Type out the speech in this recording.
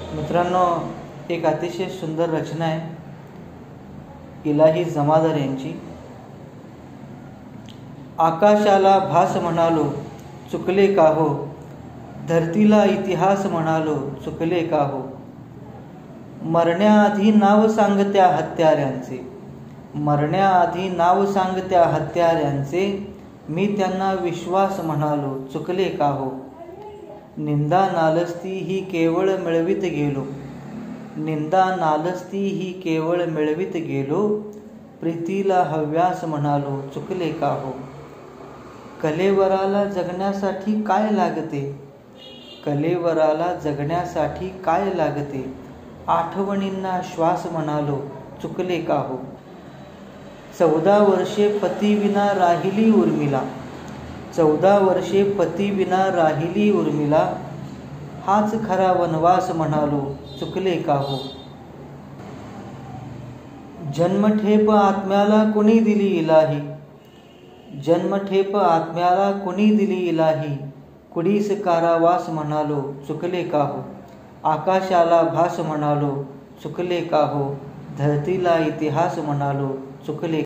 मित्रांनो, एक अतिशय सुंदर रचना आहे इलाही जमादार यांची। आकाशाला भास म्हणालो चुकले का हो, धरतीला इतिहास म्हणालो चुकले का हो। मरण्याआधी नाव सांगत्या हत्याऱ्यांचे, मरण्याआधी नाव सांगत्या हत्याऱ्यांचे, मी त्यांना विश्वास म्हणालो चुकले का हो। निंदा नालस्ती ही केवळ मिळवित गेलो, निंदा नालस्ती ही केवळ मिळवित गेलो, प्रीतीला हव्यास म्हणालो चुकले का हो। कलेवराला जगण्यासाठी काय लागते, कलेवराला जगण्यासाठी काय लागते, आठवणींना श्वास म्हणालो चुकले का हो। 14 वर्षे पतीविना राहिली उर्मिला, 14 वर्षे पतीविना राहिली उर्मिला, हाच खरा वनवास म्हणालो चुकले का हो। जन्मठेप आत्म्याला कुणी दिली इलाही, जन्मठेप आत्म्याला कुणी दिली इलाही, कुडीस कारावास म्हणालो चुकले का हो। आकाशाला भास म्हणालो चुकले का हो, धरतीला इतिहास म्हणालो चुकले